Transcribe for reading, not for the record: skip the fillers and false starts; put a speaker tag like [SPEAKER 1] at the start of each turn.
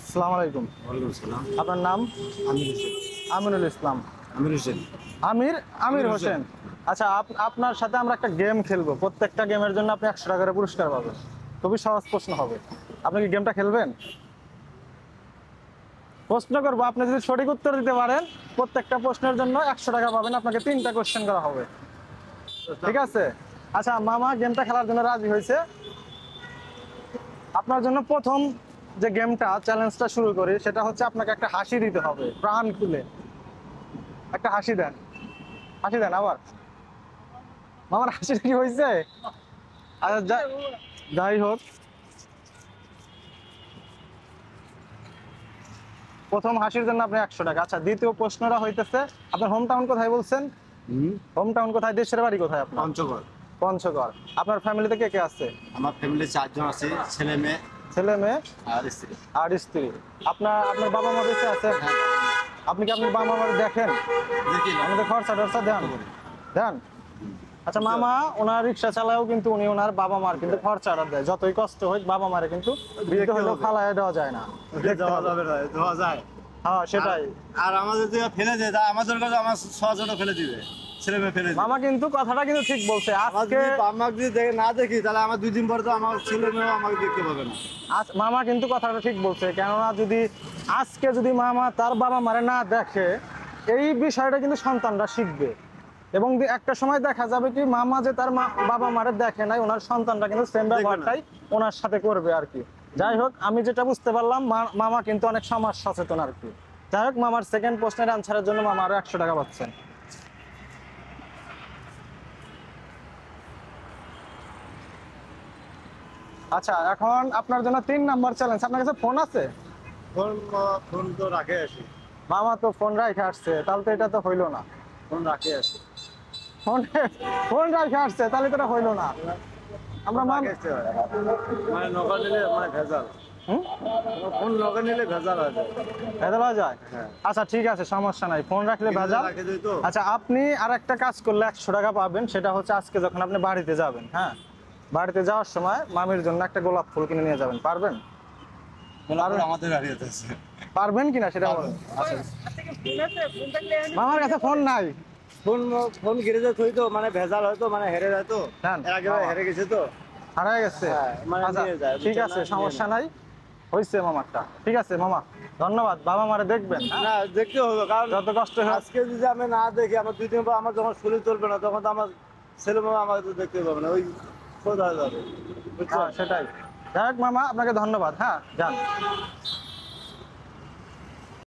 [SPEAKER 1] আসসালামু আলাইকুম।
[SPEAKER 2] ওয়ালাইকুম আসসালাম।
[SPEAKER 1] আপনার নাম?
[SPEAKER 2] আমির হোসেন।
[SPEAKER 1] আমিনুল ইসলাম।
[SPEAKER 2] আমির হোসেন।
[SPEAKER 1] আমির আমির
[SPEAKER 2] আমির
[SPEAKER 1] হোসেন।
[SPEAKER 2] হোসেন।
[SPEAKER 1] আচ্ছা, আপনার সাথে আমরা একটা গেম খেলবো। প্রত্যেকটা গেমের জন্য আপনি 100 টাকা করে পুরস্কার পাবেন। খুবই সহজ প্রশ্ন হবে। আপনি কি গেমটা খেলবেন? প্রশ্ন করবো, আপনি যদি সঠিক উত্তর দিতে পারেন প্রত্যেকটা প্রশ্নের জন্য 100 টাকা পাবেন। আপনাকে 3টা কোশ্চেন করা হবে, ঠিক আছে? আচ্ছা মামা গেমটা খেলার জন্য রাজি হয়েছে। আপনার জন্য প্রথম যে গেমটা চ্যালেঞ্জটা শুরু করি, সেটা হচ্ছে আপনাকে একটা হাসি দিতে হবে প্রাণ খুলে। একটা হাসি দেন, হাসি দেন আবার। মামার হাসিটা কি হয়েছে? আচ্ছা যাই হোক, প্রথম হাসির জন্য আপনি 100 টাকা। আচ্ছা দ্বিতীয় প্রশ্নটা হইতেছে, আপনার হোম টাউন কোথায় বলছেন? হোম টাউন কোথায়, দেশের বাড়ি কোথায় আপনার?
[SPEAKER 2] পঞ্চগড়।
[SPEAKER 1] পঞ্চগড়। আপনার ফ্যামিলিতে কে কে আছে?
[SPEAKER 2] আমার ফ্যামিলি 4 জন আছে, ছেলে মেয়ে
[SPEAKER 1] ছেলে মেয়ে
[SPEAKER 2] আর স্ত্রী।
[SPEAKER 1] আর স্ত্রী। আপনার আপনার বাবা মা বেঁচে আছে? আপনি কি আপনার বাবা মার দেখেন?
[SPEAKER 2] দেখি না।
[SPEAKER 1] আমাদের খরচা টরচা দেন? দেন। আচ্ছা মামা ওনার রিক্সা চালায়ও কিন্তু উনি ওনার বাবা মার কিন্তু খরচাটা দেয়। যতই কষ্ট হোক বাবা মারে কিন্তু বৃদ্ধ হলেও ফালায় দেওয়া যায় না। দেখতে
[SPEAKER 2] দেওয়া
[SPEAKER 1] হবে।
[SPEAKER 2] যাবে না, দেওয়া যায়।
[SPEAKER 1] হ্যাঁ সেটাই।
[SPEAKER 2] আর আমাদের যে ফেলে দেয়, তা আমাদের কাছে আমার সহজটা ফেলে দিবে, ছেলে মেয়ে ফেলে দিবে।
[SPEAKER 1] মামা কিন্তু কথাটা কিন্তু ঠিক বলছে।
[SPEAKER 2] আমার
[SPEAKER 1] আজকে
[SPEAKER 2] যদি আমাকে যদি না দেখি, তাহলে আমার 2 দিন পরে তো আমার ছেলে মেয়েও আমাকে দেখতে পাবে না।
[SPEAKER 1] মামা কিন্তু কথাটা ঠিক বলছে। কেননা যদি আজকে যদি মামা তার বাবা মারে না দেখে, এই বিষয়টা কিন্তু সন্তানরা শিখবে। এবং একটা সময় দেখা যাবে কি মামা যে তার বাবা মারে দেখে নাই, ওনার সন্তানরা কিন্তু সেম ব্যবহারটাই ওনার সাথে করবে আর কি। যাই হোক, আমি যেটা বুঝতে পারলাম মামা কিন্তু অনেক সমাজ সচেতন আর কি। যাই হোক, মামার সেকেন্ড প্রশ্নের আনসারের জন্য মামা আরো 100 টাকা পাচ্ছেন। আচ্ছা এখন আপনার জন্য 3 নাম্বার চ্যালেঞ্জ। আপনার কাছে ফোন আছে?
[SPEAKER 2] ফোন ফোন তো রাখে আসি।
[SPEAKER 1] মামা তো ফোন রাখে আসছে, তাহলে তো এটা তো হইলো না।
[SPEAKER 2] ফোন রাখে আসি।
[SPEAKER 1] ফোন ফোন রাখে আসছে, তাহলে তো এটা হইলো না। আমরা
[SPEAKER 2] মানে নগদ নিলে মানে ভেজাল। ফোন নগদ নিলে ভেজাল আছে।
[SPEAKER 1] ভেজাল হয়ে যায়।
[SPEAKER 2] হ্যাঁ।
[SPEAKER 1] আচ্ছা ঠিক আছে, সমস্যা নাই, ফোন রাখলে ভেজাল।
[SPEAKER 2] রাখে দিই তো।
[SPEAKER 1] আচ্ছা আপনি আর একটা কাজ করলে 100 টাকা পাবেন। সেটা হচ্ছে আজকে যখন আপনি বাড়িতে যাবেন, হ্যাঁ, বাড়িতে যাওয়ার সময় মামির জন্য একটা গোলাপ ফুল কিনে নিয়ে যাবেন। পারবেন?
[SPEAKER 2] আমাদের বাড়িতে আছে।
[SPEAKER 1] পারবেন কিনা সেটা বলেন। মামার কাছে ফোন নাই।
[SPEAKER 2] ফোন ফোন গ্যারেজে থই তো, মানে ভেজাল হয়তো, মানে হেরে যায় তো।
[SPEAKER 1] হ্যাঁ,
[SPEAKER 2] এর আগে হেরে গেছে তো।
[SPEAKER 1] হারায় গেছে।
[SPEAKER 2] হ্যাঁ, মানে
[SPEAKER 1] আচ্ছা
[SPEAKER 2] নিয়ে যায়,
[SPEAKER 1] ঠিক
[SPEAKER 2] বুঝছেন
[SPEAKER 1] আছে,
[SPEAKER 2] না?
[SPEAKER 1] সমস্যা নাই, হয়েছে মামারটা। ঠিক আছে মামা, ধন্যবাদ। বাবা মারে দেখবেন, হ্যাঁ?
[SPEAKER 2] না, দেখতে হবে, কারণ
[SPEAKER 1] যত কষ্ট হোক।
[SPEAKER 2] আজকে যদি আমি না দেখি, আমার 2 দিন পর আমার যখন শরীর চলবে না, তখন তো আমার ছেলে মেয়ে আমাকে তো দেখতে পাবে না, ওই খোঁজ হয়ে যাবে, বুঝছেন?
[SPEAKER 1] সেটাই। যাই হোক মামা, আপনাকে ধন্যবাদ। হ্যাঁ যান।